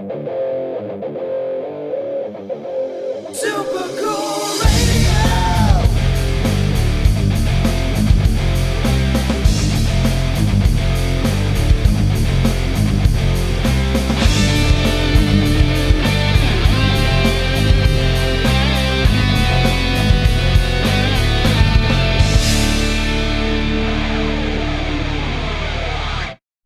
Super Cool Radio.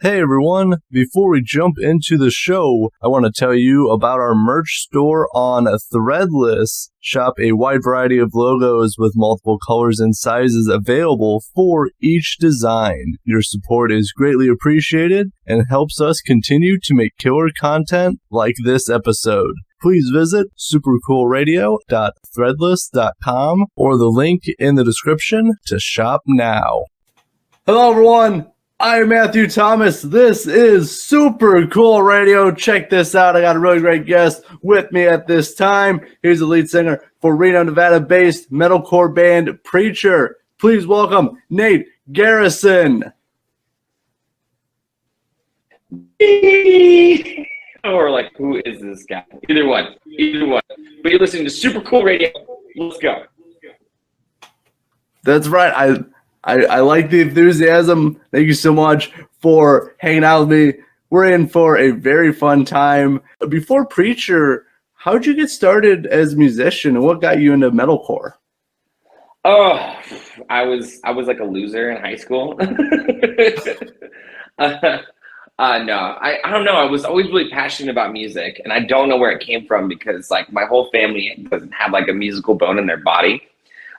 Hey everyone, before we jump into the show, I want to tell you about our merch store on Threadless. Shop a wide variety of logos with multiple colors and sizes available for each design. Your support is greatly appreciated and helps us continue to make killer content like this episode. Please visit supercoolradio.threadless.com or the link in the description to shop now. Hello everyone! I'm Matthew Thomas. This is Super Cool Radio. Check this out. I got a really great guest with me at this time. He's the lead singer for Reno, Nevada-based metalcore band Preacher. Please welcome Nate Garrison. Or like, who is this guy? Either one. But you're listening to Super Cool Radio. Let's go. That's right. I like the enthusiasm. Thank you so much for hanging out with me. We're in for a very fun time. Before Preacher, how'd you get started as a musician and what got you into metalcore? Oh, I was like a loser in high school. No, I don't know. I was always really passionate about music, and I don't know where it came from because like my whole family doesn't have like a musical bone in their body.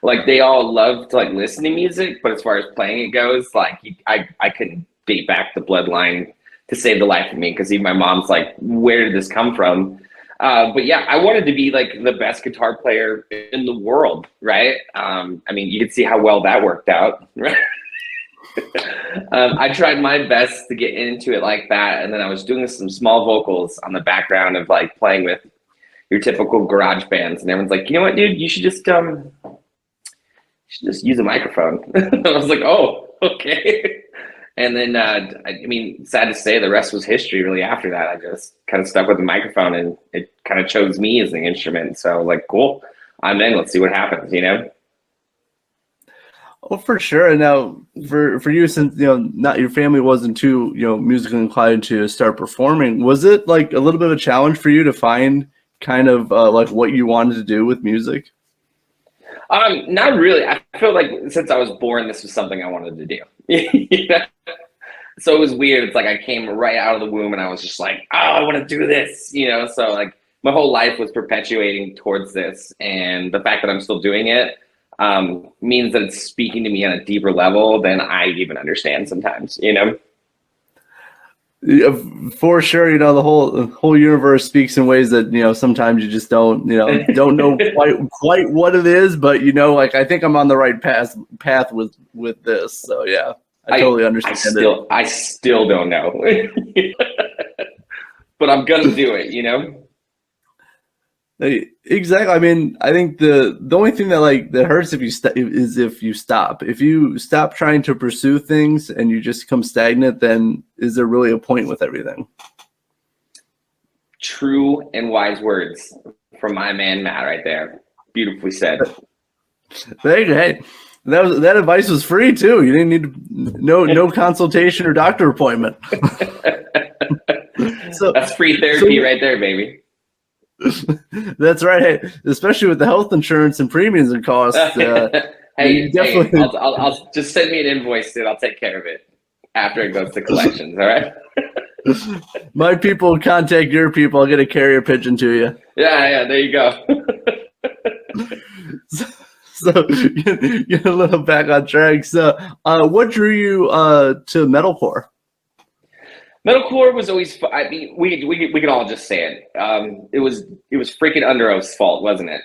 Like they all love to like listen to music, but as far as playing it goes, like I couldn't date back the bloodline to save the life of me because even my mom's like, where did this come from? But yeah, I wanted to be like the best guitar player in the world, right? I mean, you can see how well that worked out, right? I tried my best to get into it like that, and then I was doing some small vocals on the background of like playing with your typical garage bands, and everyone's like, you know what, dude, you should just use a microphone. I was like, oh, okay. And then, I mean, sad to say, the rest was history really after that. I just kind of stuck with the microphone and it kind of chose me as the instrument. So like, cool, I'm in, let's see what happens, you know? Oh, for sure. And now for you, since, not your family wasn't too, musically inclined to start performing, was it like a little bit of a challenge for you to find kind of like what you wanted to do with music? Not really. I feel like since I was born, this was something I wanted to do. You know? So it was weird. It's like I came right out of the womb and I was just like, oh, I want to do this, So like my whole life was perpetuating towards this. And the fact that I'm still doing it means that it's speaking to me on a deeper level than I even understand sometimes, Yeah, for sure, the whole universe speaks in ways that sometimes you just don't know quite what it is, but like I think I'm on the right path with this. So yeah, I totally understand it. I still don't know, but I'm gonna do it. Exactly. I mean, I think the only thing that hurts if you stop. If you stop trying to pursue things and you just become stagnant, then is there really a point with everything? True and wise words from my man Matt right there. Beautifully said. Hey, that advice was free too. You didn't need no consultation or doctor appointment. So that's free therapy right there, baby. That's right. Hey, especially with the health insurance and premiums and costs. Hey, definitely. Hey, I'll just send me an invoice, dude. I'll take care of it after it goes to collections. All right. My people contact your people. I'll get a carrier pigeon to you. Yeah. There you go. So get a little back on track. So, what drew you to metalcore? Metalcore was always. I mean, we can all just say it. It was freaking Under Oath's fault, wasn't it?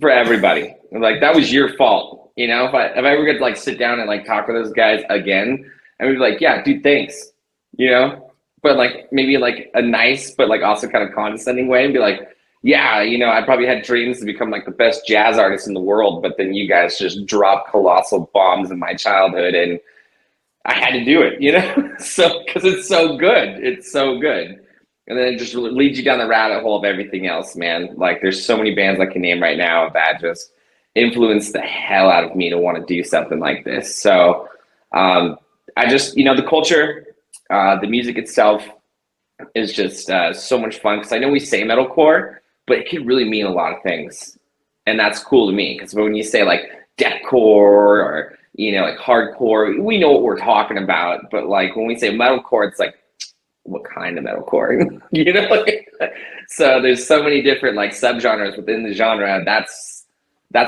For everybody, like that was your fault. If I ever get to like sit down and like talk with those guys again, and we'd be like, yeah, dude, thanks. But like maybe like a nice, but like also kind of condescending way, and be like, yeah, I probably had dreams to become like the best jazz artist in the world, but then you guys just dropped colossal bombs in my childhood, and I had to do it, So because it's so good. And then it just leads you down the rabbit hole of everything else, man. Like there's so many bands I can name right now that just influenced the hell out of me to want to do something like this. So I just, the culture, the music itself is just so much fun, because I know we say metalcore, but it could really mean a lot of things. And that's cool to me, because when you say like deathcore or, like hardcore, we know what we're talking about. But like when we say metalcore, it's like, what kind of metalcore? So there's so many different like subgenres within the genre. That's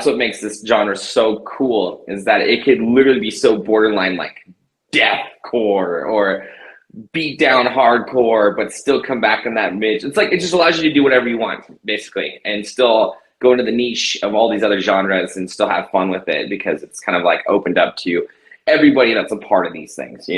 what makes this genre so cool, is that it could literally be so borderline like deathcore or beat down hardcore, but still come back in that mid. It's like it just allows you to do whatever you want, basically, and still go into the niche of all these other genres and still have fun with it, because it's kind of like opened up to everybody that's a part of these things,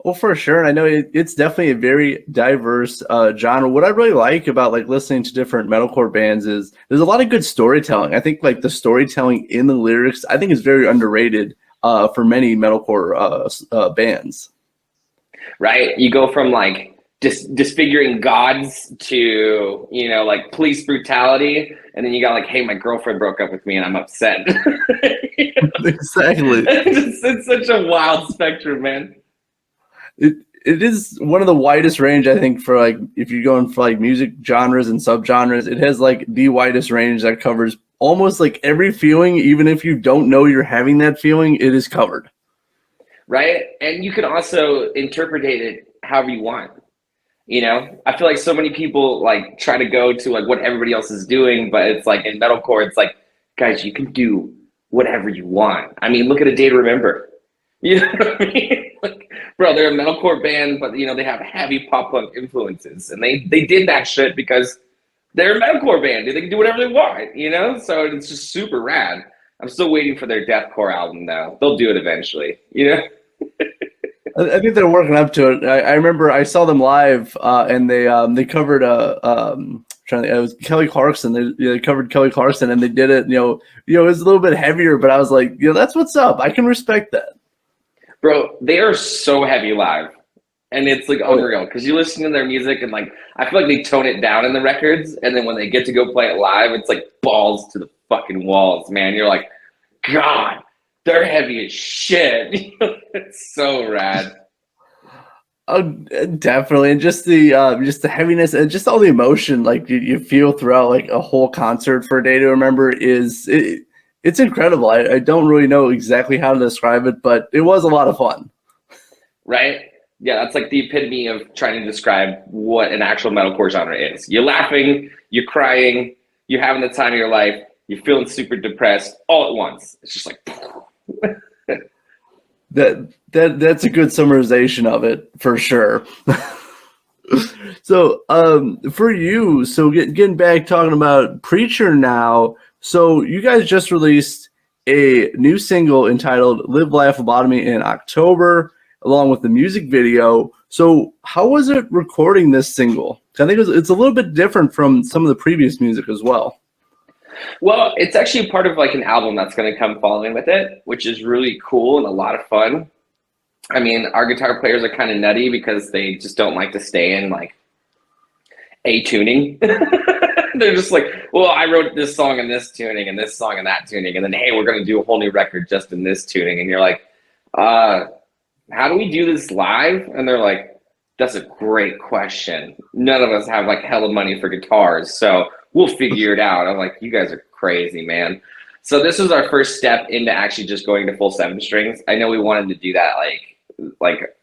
Well, for sure. And I know it's definitely a very diverse genre. What I really like about like listening to different metalcore bands is there's a lot of good storytelling. I think like the storytelling in the lyrics, I think is very underrated for many metalcore bands. Right? You go from like disfiguring gods to, like police brutality. And then you got like, hey, my girlfriend broke up with me and I'm upset. Exactly. It's such a wild spectrum, man. It is one of the widest range, I think, for like if you're going for like music genres and subgenres. It has like the widest range that covers almost like every feeling. Even if you don't know you're having that feeling, it is covered. Right? And you can also interpret it however you want. I feel like so many people like try to go to like what everybody else is doing, but it's like in metalcore, it's like, guys, you can do whatever you want. I mean, look at A Day to Remember. You know what I mean? Like, bro, they're a metalcore band, but they have heavy pop punk influences, and they did that shit because they're a metalcore band. They can do whatever they want, So it's just super rad. I'm still waiting for their deathcore album though. They'll do it eventually, I think they're working up to it. I remember I saw them live, and they covered it was Kelly Clarkson. They covered Kelly Clarkson, and they did it. It was a little bit heavier, but I was like, that's what's up. I can respect that. Bro, they are so heavy live, and it's like unreal, because you listen to their music and like I feel like they tone it down in the records, and then when they get to go play it live, it's like balls to the fucking walls, man. You're like, God, they're heavy as shit. It's so rad. Oh, definitely, and just the heaviness and just all the emotion like you feel throughout like a whole concert for A Day to Remember it's incredible. I don't really know exactly how to describe it, but it was a lot of fun. Right? Yeah, that's like the epitome of trying to describe what an actual metalcore genre is. You're laughing, you're crying, you're having the time of your life, you're feeling super depressed all at once. It's just like that's a good summarization of it for sure. So for you, getting back talking about Preacher now. So you guys just released a new single entitled Live, Laugh, Lobotomy in October, along with the music video. So how was it recording this single? I think it's a little bit different from some of the previous music as well. Well, it's actually part of like an album that's going to come following with it, which is really cool and a lot of fun. I mean, our guitar players are kind of nutty because they just don't like to stay in like a tuning. They're just like, well, I wrote this song in this tuning and this song in that tuning, and then hey, we're going to do a whole new record just in this tuning. And you're like, how do we do this live? And they're like, that's a great question. None of us have like hella money for guitars, so we'll figure it out. I'm like, you guys are crazy, man. So this was our first step into actually just going to full 7 strings. I know we wanted to do that like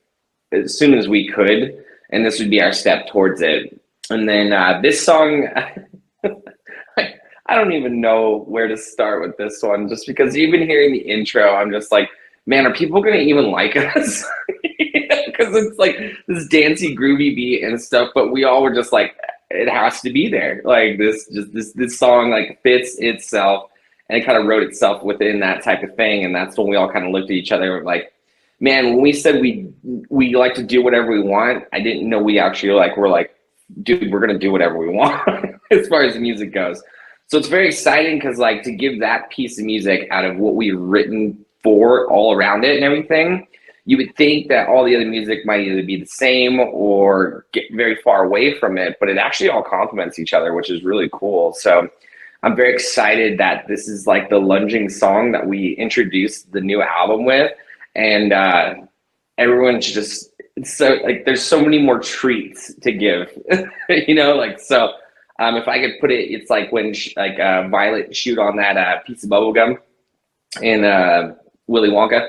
as soon as we could, and this would be our step towards it. And then this song, I don't even know where to start with this one, just because even hearing the intro, I'm just like, man, are people going to even like us? Because it's like this dancey, groovy beat and stuff, but we all were just like, it has to be there. Like this song like fits itself, and it kind of wrote itself within that type of thing. And that's when we all kind of looked at each other and were like, man, when we said we like to do whatever we want, I didn't know we actually we're like, dude, we're going to do whatever we want as far as the music goes. So it's very exciting because like to give that piece of music out of what we've written for all around it and everything, you would think that all the other music might either be the same or get very far away from it, but it actually all complements each other, which is really cool. So I'm very excited that this is like the lunging song that we introduced the new album with. And everyone's just, so like, there's so many more treats to give, you know, like, so if I could put it, it's like when Violet chewed on that piece of bubble gum in Willy Wonka.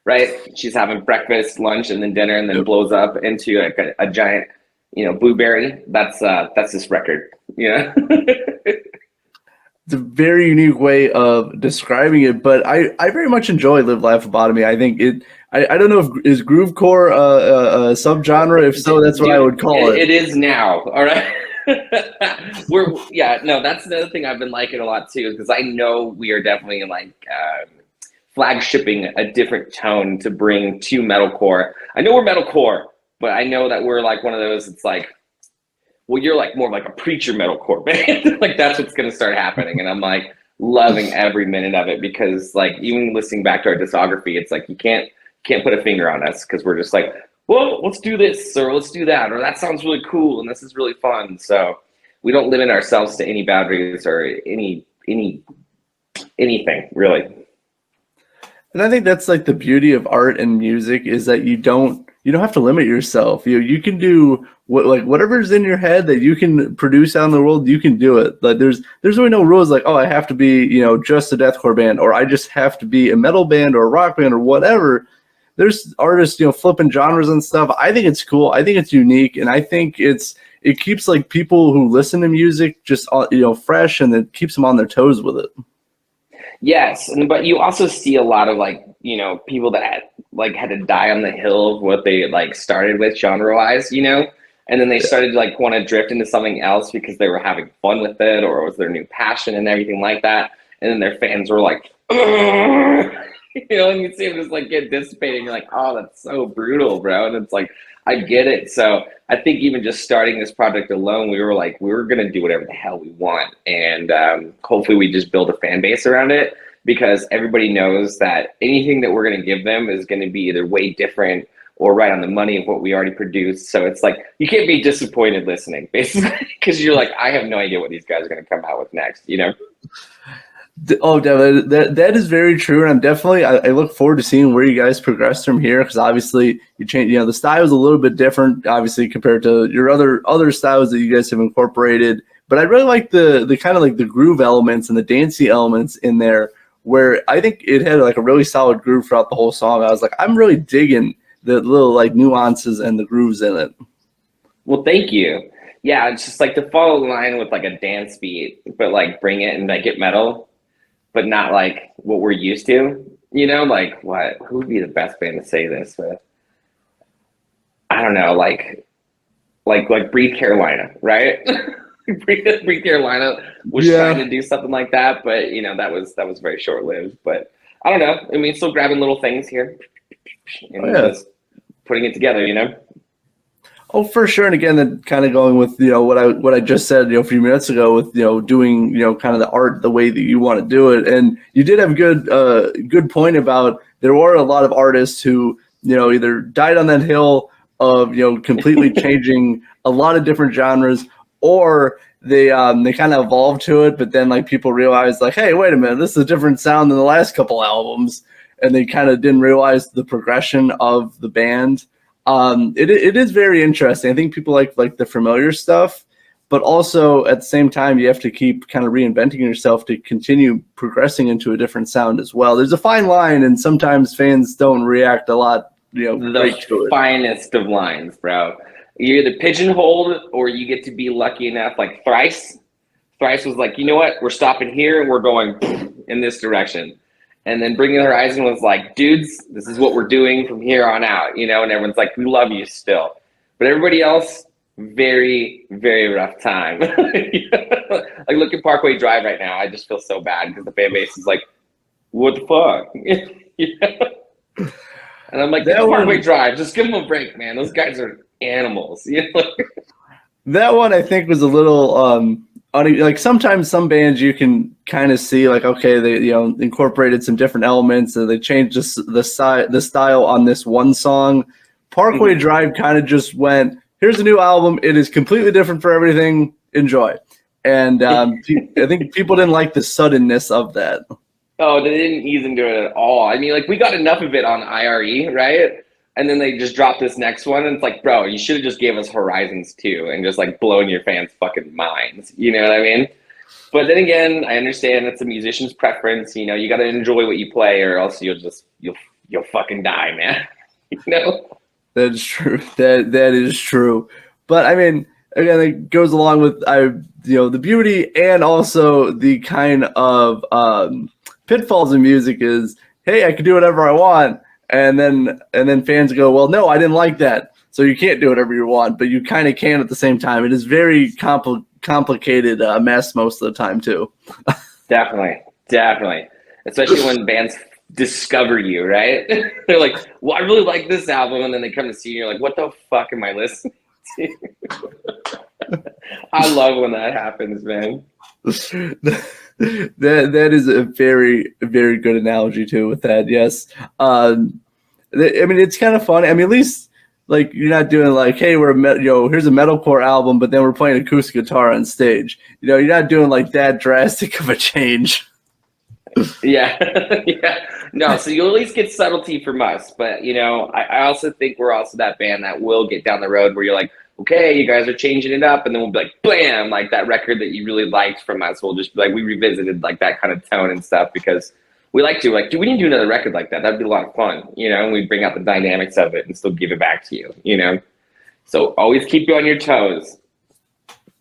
Right, she's having breakfast, lunch, and then dinner, and then blows up into like a giant, you know, blueberry. That's this record. Yeah, it's a very unique way of describing it, but I very much enjoy Live Laugh Lobotomy. I think it. I don't know if is groovecore a subgenre. If so, that's what I would call it. It is now. All right. That's another thing I've been liking a lot too, because I know we are definitely like. Flagshipping a different tone to bring to metalcore. I know we're metalcore, but I know that we're like one of those, it's like, well, you're like more like a preacher metalcore band. Like that's what's going to start happening. And I'm like loving every minute of it, because like even listening back to our discography, it's like you can't put a finger on us, because we're just like, well, let's do this or let's do that, or that sounds really cool and this is really fun. So we don't limit ourselves to any boundaries or anything really. And I think that's like the beauty of art and music, is that you don't have to limit yourself. You can do whatever's in your head that you can produce out in the world, you can do it. Like there's really no rules like, oh, I have to be, you know, just a deathcore band, or I just have to be a metal band or a rock band or whatever. There's artists, you know, flipping genres and stuff. I think it's cool. I think it's unique, and I think it keeps like people who listen to music just, you know, fresh, and it keeps them on their toes with it. Yes, but you also see a lot of like, you know, people that had to die on the hill of what they like started with genre-wise, you know, and then they started to like want to drift into something else because they were having fun with it, or it was their new passion and everything like that. And then their fans were like, you know, and you see them just like get dissipating. You're like, oh, that's so brutal, bro. And it's like, I get it. So I think even just starting this project alone, we were going to do whatever the hell we want. And hopefully we just build a fan base around it, because everybody knows that anything that we're going to give them is going to be either way different or right on the money of what we already produced. So it's like, you can't be disappointed listening, basically, because you're like, I have no idea what these guys are going to come out with next, you know? Oh, Devin, that is very true, and I'm definitely I look forward to seeing where you guys progress from here, because obviously you change. You know, the style is a little bit different, obviously, compared to your other styles that you guys have incorporated. But I really like the kind of like the groove elements and the dancey elements in there, where I think it had like a really solid groove throughout the whole song. I was like, I'm really digging the little like nuances and the grooves in it. Well, thank you. Yeah, it's just like to follow the line with like a dance beat, but like bring it and make it metal, but not like what we're used to, you know, like who would be the best band to say this with? I don't know, like Breathe Carolina, right? Breathe Carolina was trying to do something like that, but you know, that was very short lived. But I don't know. I mean, still grabbing little things here and just putting it together, you know? Oh, for sure. And again, then kind of going with, you know, what I just said, you know, a few minutes ago with, you know, doing, you know, kind of the art the way that you want to do it. And you did have a good point about there were a lot of artists who, you know, either died on that hill of, you know, completely changing a lot of different genres, or they kind of evolved to it, but then like people realized like, hey, wait a minute, this is a different sound than the last couple albums, and they kind of didn't realize the progression of the band. It is very interesting. I think people like the familiar stuff, but also at the same time, you have to keep kind of reinventing yourself to continue progressing into a different sound as well. There's a fine line, and sometimes fans don't react a lot, you know, the finest of lines, bro. You're either pigeonholed or you get to be lucky enough, like Thrice. Thrice was like, you know what? We're stopping here and we're going in this direction. And then Bring the Horizon was like, dudes, this is what we're doing from here on out, you know, and everyone's like, we love you still. But everybody else, very, very rough time. Like, look at Parkway Drive right now. I just feel so bad because the fan base is like, what the fuck? You know? And I'm like, Parkway Drive, just give them a break, man. Those guys are animals. You know? That one I think was a little like sometimes some bands you can kind of see like, okay, they incorporated some different elements and they changed the style on this one song. Parkway Drive kind of just went, here's a new album. It is completely different for everything. Enjoy. And I think people didn't like the suddenness of that. Oh, they didn't ease into it at all. I mean, like, we got enough of it on IRE, right? And then they just dropped this next one, and it's like, bro, you should have just gave us Horizons 2 and just, like, blown your fans' fucking minds. You know what I mean? But then again, I understand it's a musician's preference. You know, you got to enjoy what you play, or else you'll fucking die, man. You know? That is true. That is true. But I mean, again, it goes along with the beauty and also the kind of pitfalls in music is, hey, I can do whatever I want, and then fans go, well, no, I didn't like that, so you can't do whatever you want, but you kind of can at the same time. It is very complicated mess most of the time too. Definitely, especially when bands discover you, right? They're like, well, I really like this album, and then they come to see you, and you're like, what the fuck am I listening to? I love when that happens, man. That is a very, very good analogy too with that. Yes. I mean, it's kind of funny. I mean, at least like you're not doing like, hey, here's a metalcore album, but then we're playing acoustic guitar on stage. You know, you're not doing like that drastic of a change. Yeah. No, so you'll at least get subtlety from us. But, you know, I also think we're also that band that will get down the road where you're like, okay, you guys are changing it up. And then we'll be like, blam, like that record that you really liked from us. We'll just be like, we revisited like that kind of tone and stuff because we like to, like, we need to do another record like that. That'd be a lot of fun, you know, and we bring out the dynamics of it and still give it back to you, you know. So always keep you on your toes.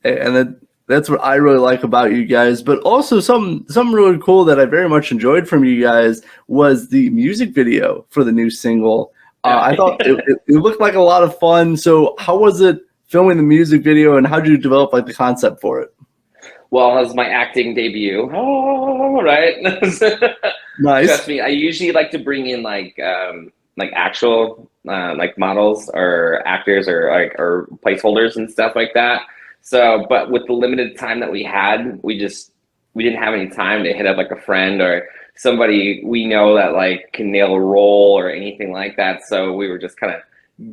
And that's what I really like about you guys. But also something really cool that I very much enjoyed from you guys was the music video for the new single. I thought it looked like a lot of fun. So how was it filming the music video, and how did you develop like the concept for it? Well, it was my acting debut. Oh, right. Nice. Trust me, I usually like to bring in like actual like models or actors or placeholders and stuff like that. So, but with the limited time that we had, we didn't have any time to hit up like a friend or somebody we know that like can nail a role or anything like that. So we were just kind of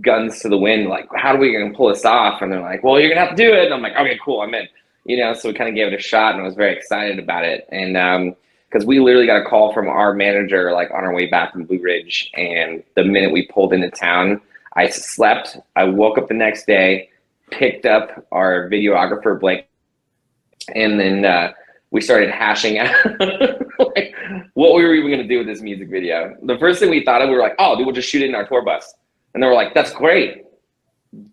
guns to the wind, like, how are we going to pull this off? And they're like, well, you're going to have to do it. And I'm like, okay, cool, I'm in. You know, so we kind of gave it a shot, and I was very excited about it. And because we literally got a call from our manager like on our way back from Blue Ridge, and the minute we pulled into town, I slept. I woke up the next day, picked up our videographer Blake, and then we started hashing out like, what we were even going to do with this music video. The first thing we thought of, we were like, oh, dude, we'll just shoot it in our tour bus. And they were like, that's great.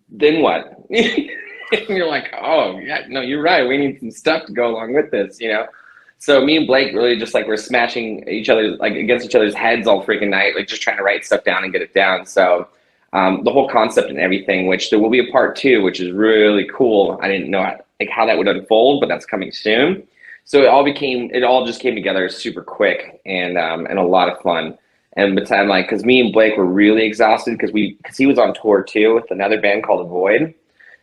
Then what? And you're like, oh, yeah, no, you're right. We need some stuff to go along with this, you know? So me and Blake really just like we're smashing each other, like against each other's heads all freaking night, like just trying to write stuff down and get it down. So the whole concept and everything, which there will be a part 2, which is really cool. I didn't know like how that would unfold, but that's coming soon. So it all just came together super quick and a lot of fun. And by the time, like, because me and Blake were really exhausted because he was on tour too with another band called Avoid.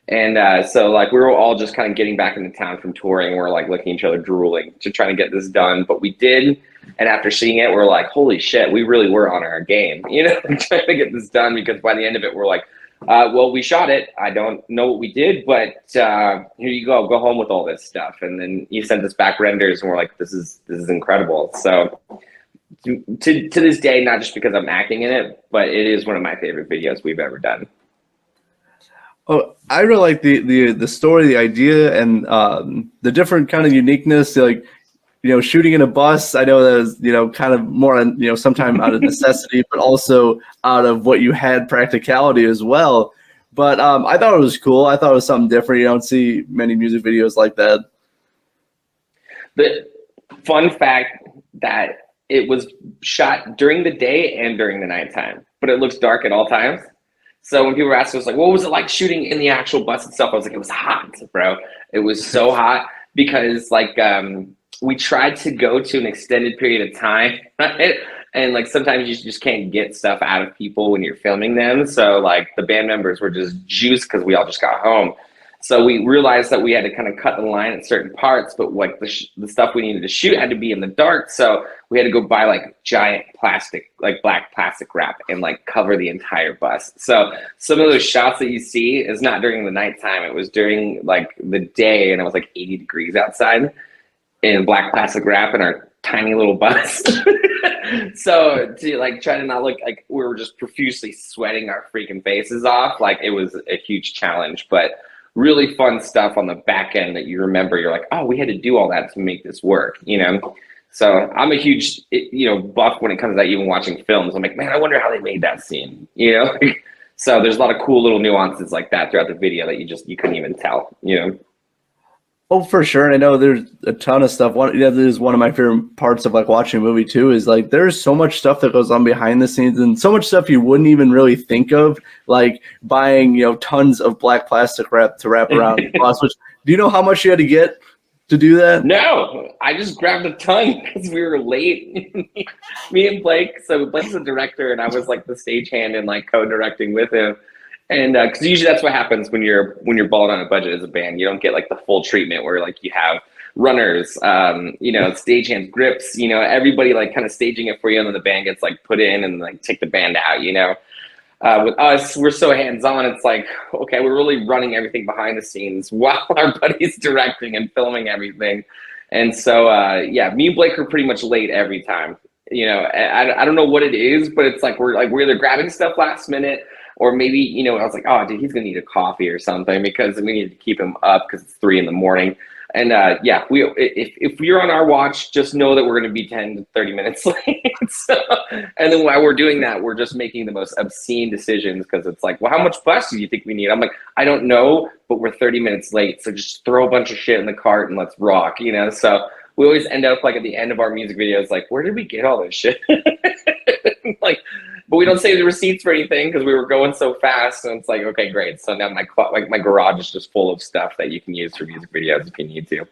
And so like we were all just kind of getting back into town from touring. We're like looking at each other drooling to try to get this done, but we did. And after seeing it, we're like, holy shit, we really were on our game, you know, trying to get this done, because by the end of it, we're like, well, we shot it. I don't know what we did, but here you go home with all this stuff. And then you sent us back renders, and we're like, this is incredible. So to this day, not just because I'm acting in it, but it is one of my favorite videos we've ever done. Oh, I really like the story, the idea, and the different kind of uniqueness. Like, you know, shooting in a bus. I know that was, you know, kind of more on, you know, sometime out of necessity, but also out of what you had practicality as well. But I thought it was cool. I thought it was something different. You don't see many music videos like that. The fun fact that it was shot during the day and during the nighttime, but it looks dark at all times. So when people were asking us like, what was it like shooting in the actual bus itself? I was like, it was hot, bro. It was so hot because like we tried to go to an extended period of time, right? And like sometimes you just can't get stuff out of people when you're filming them. So like the band members were just juiced because we all just got home. So we realized that we had to kind of cut the line at certain parts, but like the stuff we needed to shoot had to be in the dark. So we had to go buy like giant plastic, like black plastic wrap and like cover the entire bus. So some of those shots that you see is not during the nighttime. It was during like the day, and it was like 80 degrees outside in black plastic wrap in our tiny little bus. So to like try to not look like we were just profusely sweating our freaking faces off, like it was a huge challenge, but really fun stuff on the back end that you remember. You're like, oh, we had to do all that to make this work, you know? So I'm a huge, buff when it comes to that, even watching films. I'm like, man, I wonder how they made that scene, you know? So there's a lot of cool little nuances like that throughout the video that you couldn't even tell, you know? Oh, for sure. And I know there's a ton of stuff. This is one of my favorite parts of like watching a movie too, is like there's so much stuff that goes on behind the scenes and so much stuff you wouldn't even really think of, like buying, tons of black plastic wrap to wrap around the bus. Which, do you know how much you had to get to do that? No, I just grabbed a ton because we were late. Me and Blake. So Blake's the director and I was like the stagehand and like co-directing with him. And because usually that's what happens when you're balling on a budget as a band. You don't get like the full treatment where like you have runners, stagehands, grips, everybody like kind of staging it for you, and then the band gets like put in and like take the band out. With us, we're so hands-on. It's like, okay, we're really running everything behind the scenes while our buddy's directing and filming everything. And so me and Blake are pretty much late every time. I don't know what it is, but it's like we're either grabbing stuff last minute. Or maybe, I was like, oh, dude, he's going to need a coffee or something because we need to keep him up because it's 3 a.m. And if you're on our watch, just know that we're going to be 10 to 30 minutes late. And then while we're doing that, we're just making the most obscene decisions because it's like, well, how much bus do you think we need? I'm like, I don't know, but we're 30 minutes late. So just throw a bunch of shit in the cart and let's rock, So we always end up like at the end of our music videos, like, where did we get all this shit? But we don't save the receipts for anything because we were going so fast. And it's like, okay, great. So now my garage is just full of stuff that you can use for music videos if you need to.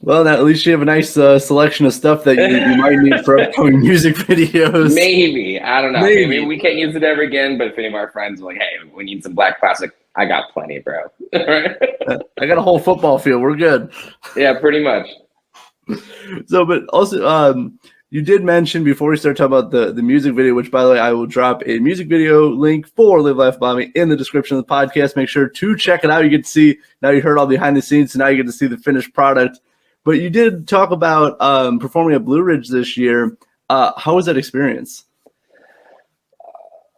Well, at least you have a nice selection of stuff that you might need for upcoming music videos. Maybe. I don't know. Maybe we can't use it ever again. But if any of our friends are like, hey, we need some black plastic, I got plenty, bro. I got a whole football field. We're good. Yeah, pretty much. So, but also, you did mention before we start talking about the music video, which, by the way, I will drop a music video link for Live Laugh Bomb in the description of the podcast. Make sure to check it out. You get to see, now you heard all behind the scenes, so now you get to see the finished product. But you did talk about performing at Blue Ridge this year. How was that experience?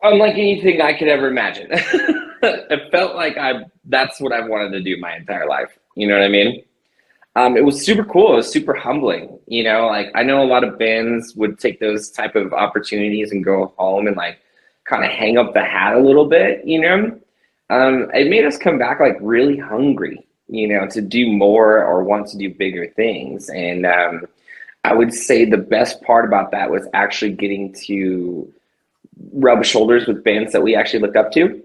Unlike anything I could ever imagine. It felt like that's what I've wanted to do my entire life. You know what I mean? It was super cool. It was super humbling. Like I know a lot of bands would take those type of opportunities and go home and like kind of hang up the hat a little bit, It made us come back like really hungry, to do more or want to do bigger things. And I would say the best part about that was actually getting to rub shoulders with bands that we actually looked up to.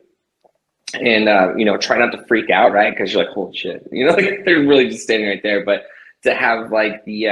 And, try not to freak out, right? Because you're like, holy shit, like they're really just standing right there. But to have like the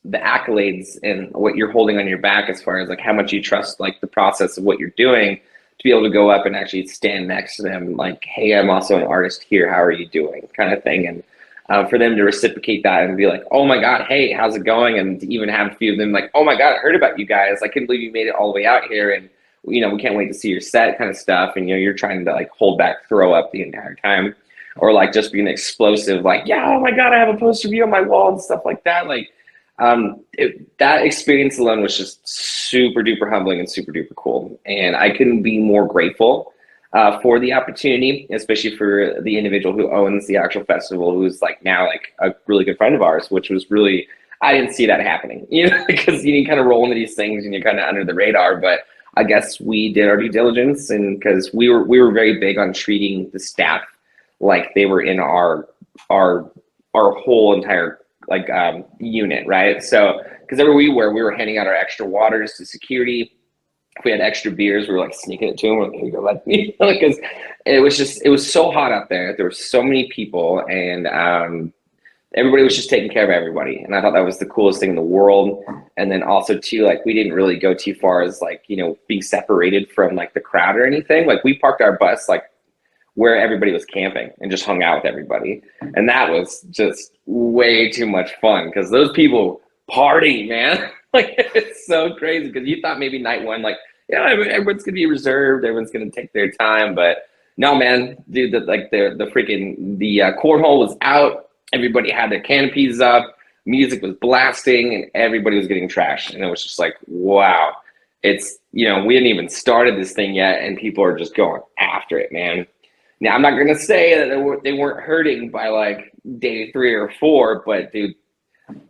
accolades and what you're holding on your back as far as like how much you trust like the process of what you're doing, to be able to go up and actually stand next to them like, hey, I'm also an artist here. How are you doing? Kind of thing. And for them to reciprocate that and be like, oh my God, hey, how's it going? And to even have a few of them like, oh my God, I heard about you guys. I couldn't believe you made it all the way out here. And we can't wait to see your set kind of stuff. And, you're trying to like hold back, throw up the entire time, or like just being explosive, like, yeah, oh my God, I have a poster of you on my wall and stuff like that. Like that experience alone was just super duper humbling and super duper cool. And I couldn't be more grateful for the opportunity, especially for the individual who owns the actual festival, who's like now like a really good friend of ours, which was really, I didn't see that happening, because you kind of roll into these things and you're kind of under the radar. But I guess we did our due diligence, and because we were very big on treating the staff like they were in our whole entire like unit, right? So because everywhere we were handing out our extra waters to security. If we had extra beers, we were like sneaking it to them. We're like, here you go, let me, because it was so hot out there. There were so many people, and everybody was just taking care of everybody. And I thought that was the coolest thing in the world. And then also too, like we didn't really go too far as like, being separated from like the crowd or anything. Like we parked our bus like where everybody was camping and just hung out with everybody. And that was just way too much fun because those people party, man. Like, it's so crazy because you thought maybe night one, like, yeah, everyone's gonna be reserved, everyone's gonna take their time, but no, man, dude, the cornhole was out, everybody had their canopies up, music was blasting, and everybody was getting trashed, and it was just like, wow, it's, we hadn't even started this thing yet, and people are just going after it, man. Now, I'm not gonna say that they weren't hurting by like day 3 or 4, but dude,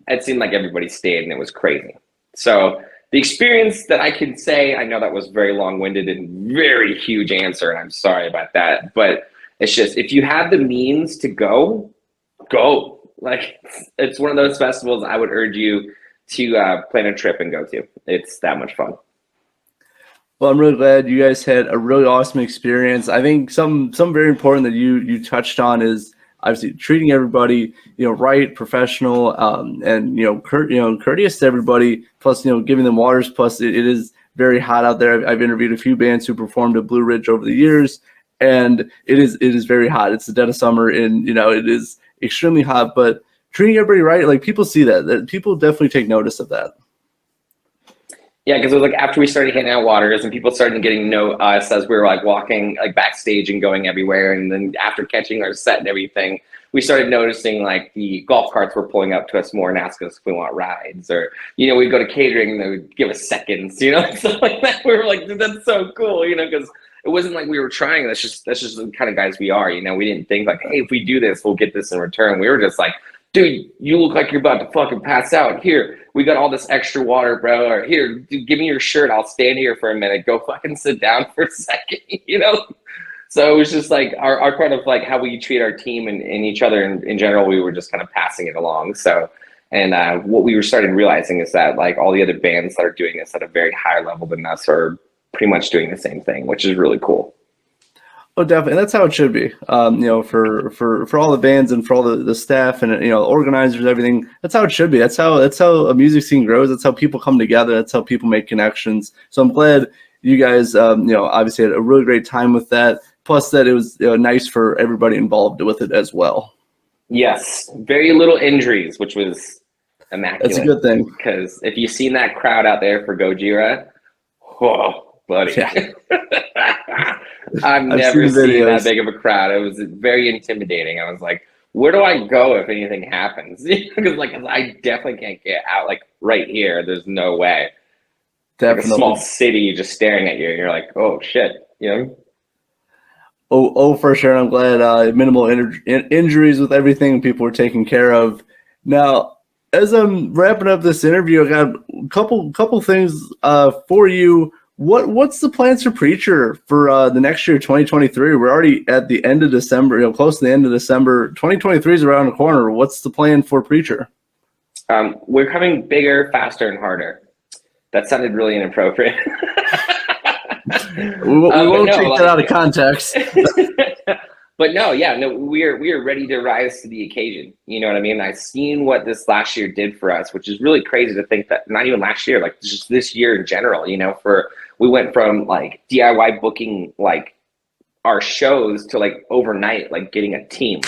it seemed like everybody stayed, and it was crazy. So the experience that I can say, I know that was very long-winded and very huge answer, and I'm sorry about that, but it's just, if you have the means to go. Like, it's one of those festivals I would urge you to plan a trip and go to. It's that much fun. Well, I'm really glad you guys had a really awesome experience. I think some very important that you touched on is obviously treating everybody, right, professional, and courteous to everybody. Plus, giving them waters. Plus, it is very hot out there. I've interviewed a few bands who performed at Blue Ridge over the years, and it is very hot. It's the dead of summer, and it is extremely hot. But treating everybody right, like, people see that people definitely take notice of that. Yeah, because it was like after we started handing out waters and people started getting to know us as we were like walking like backstage and going everywhere, and then after catching our set and everything, we started noticing like the golf carts were pulling up to us more and asking us if we want rides, or we'd go to catering and they would give us seconds, stuff like that. We were like, dude, that's so cool, because it wasn't like we were trying. That's just the kind of guys we are. We didn't think like, hey, if we do this, we'll get this in return. We were just like, dude, you look like you're about to fucking pass out. Here, we got all this extra water, bro. Or here, dude, give me your shirt. I'll stand here for a minute. Go fucking sit down for a second, So it was just like our kind of like how we treat our team and each other in general. We were just kind of passing it along. So, and what we were starting realizing is that like all the other bands that are doing this at a very high level than us are pretty much doing the same thing, which is really cool. Oh, definitely. And that's how it should be. For all the bands and for all the staff and organizers, everything. That's how it should be. That's how a music scene grows. That's how people come together. That's how people make connections. So I'm glad you guys, obviously had a really great time with that. Plus, that it was nice for everybody involved with it as well. Yes, very little injuries, which was immaculate. That's a good thing. Because if you've seen that crowd out there for Gojira, whoa, buddy. Yeah. I've never seen that big of a crowd. It was very intimidating. I was like, where do I go if anything happens? Because I definitely can't get out right here. There's no way. Definitely. Like a small city just staring at you, and you're like, oh shit, Oh, for sure. I'm glad minimal injuries with everything. People were taken care of. Now, as I'm wrapping up this interview, I got a couple things for you. What's the plans for Preacher for the next year, 2023? We're already at the end of December, close to the end of December. 2023 is around the corner. What's the plan for Preacher? We're coming bigger, faster, and harder. That sounded really inappropriate. we won't take that out of context. But we are ready to rise to the occasion. You know what I mean? I've seen what this last year did for us, which is really crazy to think that not even last year, like just this year in general, we went from like DIY booking like our shows to like overnight, like getting a team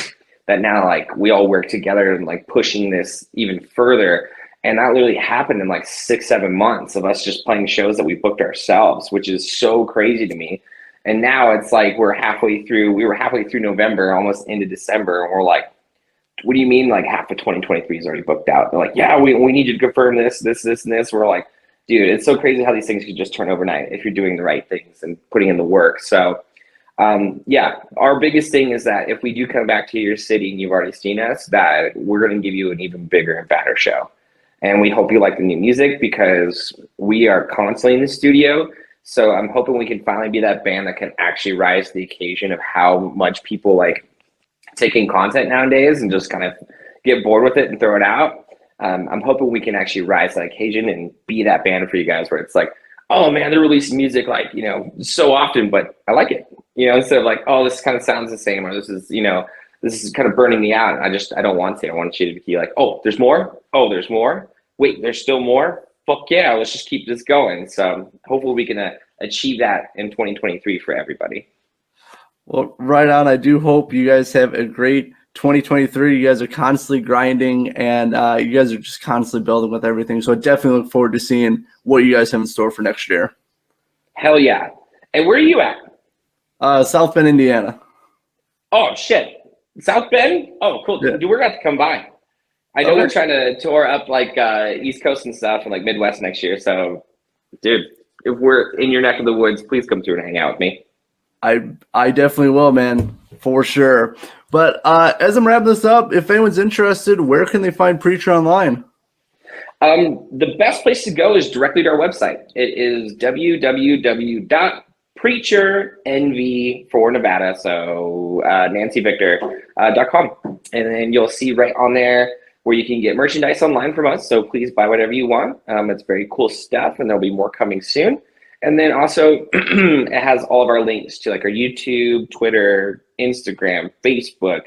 that now like we all work together and like pushing this even further. And that literally happened in like 6-7 months of us just playing shows that we booked ourselves, which is so crazy to me. And now it's like we were halfway through November, almost into December, and we're like, what do you mean like half of 2023 is already booked out? They're like, yeah, we need you to confirm this, and this. We're like, dude, it's so crazy how these things can just turn overnight if you're doing the right things and putting in the work. So our biggest thing is that if we do come back to your city and you've already seen us, that we're going to give you an even bigger and badder show. And we hope you like the new music because we are constantly in the studio. So I'm hoping we can finally be that band that can actually rise to the occasion of how much people like taking content nowadays and just kind of get bored with it and throw it out. I'm hoping we can actually rise to that occasion and be that band for you guys where it's like, oh man, they're releasing music like, so often, but I like it, instead of like, oh, this kind of sounds the same, or this is kind of burning me out. I don't want to. I want you to be like, oh, there's more. Oh, there's more. Wait, there's still more. Fuck yeah, let's just keep this going. So hopefully we can achieve that in 2023 for everybody. Well, right on. I do hope you guys have a great 2023. You guys are constantly grinding, and you guys are just constantly building with everything. So I definitely look forward to seeing what you guys have in store for next year. Hell yeah. And where are you at? South Bend, Indiana. Oh, shit. South Bend? Oh, cool. Yeah. Dude, we're going to have to come by. I know Okay. we're trying to tour up like East Coast and stuff and like Midwest next year. So, dude, if we're in your neck of the woods, please come through and hang out with me. I definitely will, man, for sure. But as I'm wrapping this up, if anyone's interested, where can they find Preacher online? The best place to go is directly to our website. It is www.preachernv for Nevada, so NancyVictor.com. And then you'll see right on there where you can get merchandise online from us. So please buy whatever you want. It's very cool stuff, and there'll be more coming soon. And then also it has all of our links to like our YouTube, Twitter, Instagram, Facebook,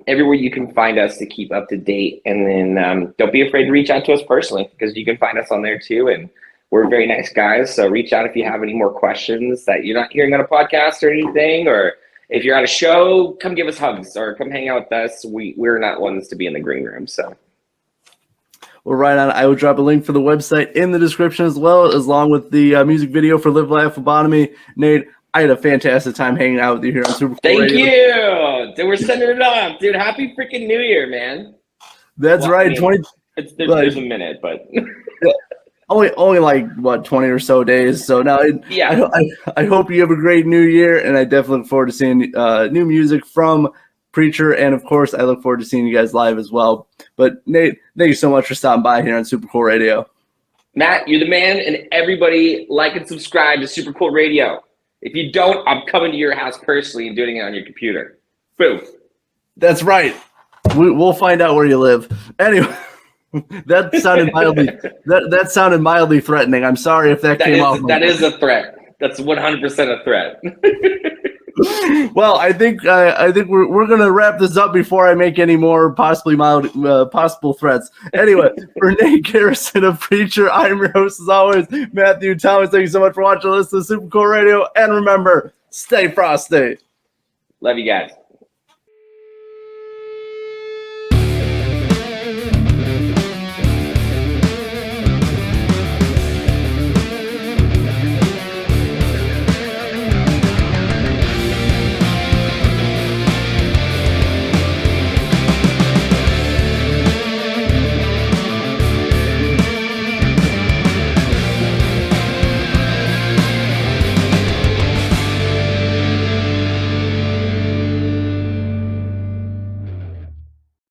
everywhere you can find us to keep up to date. And then don't be afraid to reach out to us personally, because you can find us on there too. And we're very nice guys. So reach out if you have any more questions that you're not hearing on a podcast or anything, or if you're at a show, come give us hugs or come hang out with us. We're not ones to be in the green room. So. Well, right on. I will drop a link for the website in the description as well, along with the music video for Live Laugh Lobotomy. Nate, I had a fantastic time hanging out with you here on Super Cool Thank Radio. you. Dude, we're sending it off. Dude, happy freaking New Year, man. That's Well, right. I mean, there's a minute, but only like what 20 or so days. So now, yeah. I hope you have a great New Year, and I definitely look forward to seeing new music from Preacher, and of course, I look forward to seeing you guys live as well. But Nate, thank you so much for stopping by here on Super Cool Radio. Matt, you're the man, and everybody like and subscribe to Super Cool Radio. If you don't, I'm coming to your house personally and doing it on your computer. Boom. That's right. We'll find out where you live. Anyway, that sounded mildly threatening. I'm sorry if that came off. That is a threat. That's 100% a threat. Well, I think we're gonna wrap this up before I make any more possibly mild possible threats. Anyway, for Nate Garrison of Preacher, I'm your host as always, Matthew Thomas. Thank you so much for watching. Listen to Super Cool Radio, and remember, stay frosty. Love you guys.